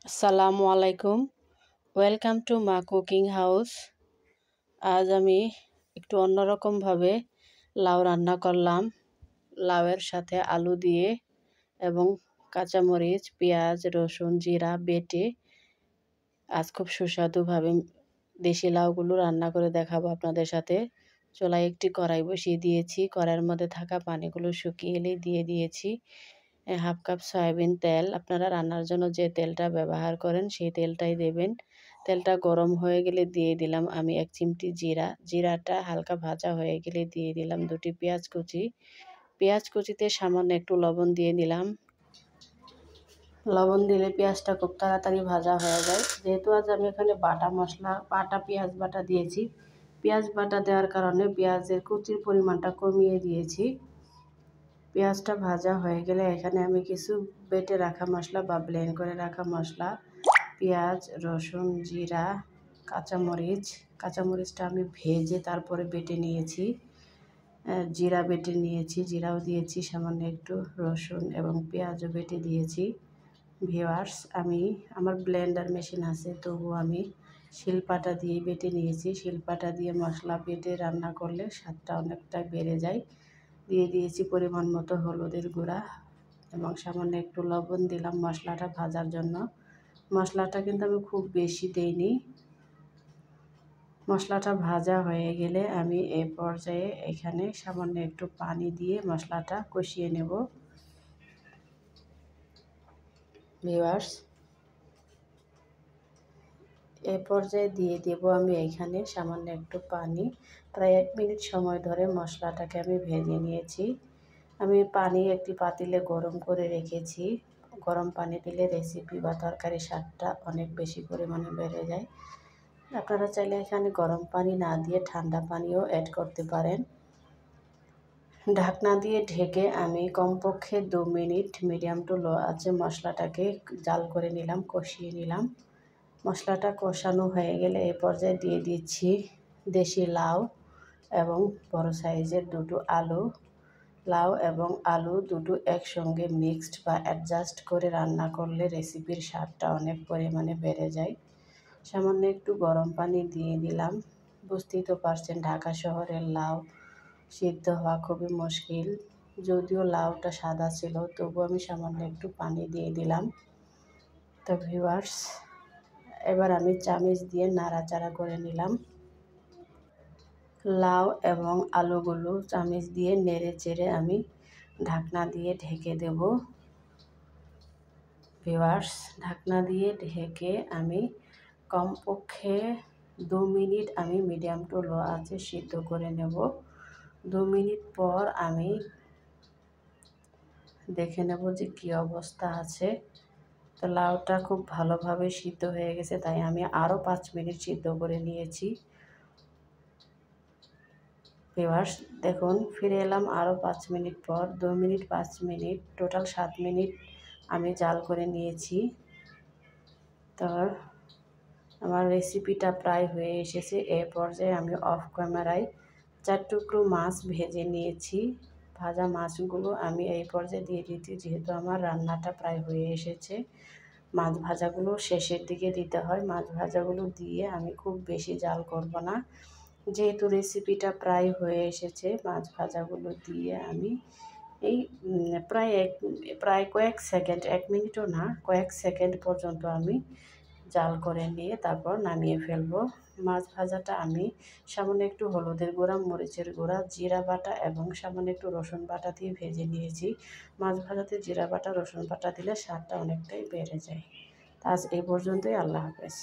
আসসালামু আলাইকুম। Welcome to মা কুকিং হাউস। আজ আমি একটু অন্যরকমভাবে লাউ রান্না করলাম। লাউয়ের সাথে আলু দিয়ে এবং কাঁচামরিচ, পেঁয়াজ, রসুন, জিরা বেটে আজ খুব সুস্বাদুভাবে দেশি লাউগুলো রান্না করে দেখাবো আপনাদের সাথে। চুলায় একটি কড়াই বসিয়ে দিয়েছি। কড়াইয়ের মধ্যে থাকা পানিগুলো শুকিয়ে এলে দিয়ে দিয়েছি হাফ কাপ সয়াবিন তেল। আপনারা রান্নার জন্য যে তেলটা ব্যবহার করেন সেই তেলটাই দেবেন। তেলটা গরম হয়ে গেলে দিয়ে দিলাম আমি 1 চিমটি জিরা। জিরাটা হালকা ভাজা হয়ে গেলে দিয়ে দিলাম 2টি পেঁয়াজ কুচি। পেঁয়াজ কুচিতে সামান্য একটু লবণ দিয়ে দিলাম। লবণ দিলে পেঁয়াজটা খুব তাড়াতাড়ি ভাজা হয়ে যায়। যেহেতু আজ আমি এখানে বাটা পেঁয়াজ বাটা দিয়েছি, পেঁয়াজ বাটা দেওয়ার কারণে পেঁয়াজের কুচির পরিমাণটা কমিয়ে দিয়েছি। পেঁয়াজটা ভাজা হয়ে গেলে এখানে আমি কিছু বেটে রাখা মশলা বা ব্লেন্ড করে রাখা মশলা, পেঁয়াজ, রসুন, জিরা, কাঁচামরিচটা আমি ভেজে তারপরে বেটে নিয়েছি। জিরা বেটে নিয়েছি, জিরাও দিয়েছি, সামান্য একটু রসুন এবং পেঁয়াজও বেটে দিয়েছি। ভিউয়ার্স, আমার ব্লেন্ডার মেশিন আছে, তবুও আমি শিলপাটা দিয়ে বেটে নিয়েছি। শিলপাটা দিয়ে মশলা বেটে রান্না করলে স্বাদটা অনেকটা বেড়ে যায়। দিয়ে দিয়েছি পরিমাণ মতো হলুদের গুঁড়া এবং সামান্য একটু লবণ দিলাম মশলাটা ভাজার জন্য। মশলাটা কিন্তু আমি খুব বেশি দেইনি। মশলাটা ভাজা হয়ে গেলে আমি এই পর্যায়ে এখানে সামান্য একটু পানি দিয়ে মশলাটা কষিয়ে নেব। ভিউয়ার্স, এই পর্যায়ে দিয়ে দেব আমি এখানে সামান্য একটু পানি। প্রায় 1 মিনিট সময় ধরে মশলাটাকে আমি ভেজে নিয়েছি। আমি পানি একটি পাতিলে গরম করে রেখেছি। গরম পানি দিলে রেসিপি বা তরকারির স্বাদটা অনেক বেশি পরিমাণে বেড়ে যায়। আপনারা চাইলে এখানে গরম পানি না দিয়ে ঠান্ডা পানিও অ্যাড করতে পারেন। ঢাকনা দিয়ে ঢেকে আমি কমপক্ষে 2 মিনিট মিডিয়াম টু লো আঁচে মশলাটাকে জাল করে নিলাম, কষিয়ে নিলাম। মশলাটা কষানো হয়ে গেলে এ পর্যায়ে দিয়ে দিচ্ছি দেশি লাউ এবং বড় সাইজের 2টো আলু। লাউ এবং আলু দুটো একসঙ্গে মিক্সড বা অ্যাডজাস্ট করে রান্না করলে রেসিপির স্বাদটা অনেক পরিমাণে বেড়ে যায়। সামান্য একটু গরম পানি দিয়ে দিলাম। বুঝতেই তো পারছেন ঢাকা শহরের লাউ সিদ্ধ হওয়া খুবই মুশকিল। যদিও লাউটা সাদা ছিল, তবুও আমি সামান্য একটু পানি দিয়ে দিলাম। তো ভিউয়ার্স, এবার আমি চামচ দিয়ে নাড়াচাড়া করে নিলাম। লাউ এবং আলুগুলো চামচ দিয়ে নেড়ে চেড়ে আমি ঢাকনা দিয়ে ঢেকে দেব। ভিউয়ার্স, ঢাকনা দিয়ে ঢেকে আমি কমপক্ষে 2 মিনিট আমি মিডিয়াম টু লো আঁচে সিদ্ধ করে নেব। 2 মিনিট পর আমি দেখে নেব যে কী অবস্থা আছে। তো লাউটা খুব ভালোভাবে সিদ্ধ হয়ে গেছে, তাই আমি আরও 5 মিনিট সিদ্ধ করে নিয়েছি। ভিউয়ার্স, দেখুন ফিরে এলাম আরও 5 মিনিট পর। 2 মিনিট 5 মিনিট টোটাল 7 মিনিট আমি জাল করে নিয়েছি। তো আমার রেসিপিটা প্রায় হয়ে এসেছে। এ পর্যায়ে আমি অফ ক্যামেরায় 4 টুকরো মাছ ভেজে নিয়েছি। ভাজা মাছগুলো আমি এই পর্যায়ে দিয়ে দিচ্ছি, যেহেতু আমার রান্নাটা প্রায় হয়ে এসেছে। মাছ ভাজাগুলো শেষের দিকে দিতে হয়। মাছ ভাজাগুলো দিয়ে আমি খুব বেশি জাল করব না। যেহেতু রেসিপিটা প্রায় হয়ে এসেছে, মাছ ভাজাগুলো দিয়ে আমি এই প্রায় কয়েক সেকেন্ড, 1 মিনিটও না, কয়েক সেকেন্ড পর্যন্ত আমি জাল করে নিয়ে তারপর নামিয়ে ফেলবো। মাছ ভাজাটা আমি সামান্য একটু হলুদের গুঁড়া, মরিচের গুঁড়া, জিরা বাটা এবং সামান্য একটু রসুন বাটা দিয়ে ভেজে নিয়েছি। মাছ ভাজাতে জিরা বাটা, রসুন বাটা দিলে স্বাদটা অনেকটাই বেড়ে যায়। আজ এই পর্যন্তই। আল্লাহ হাফেজ।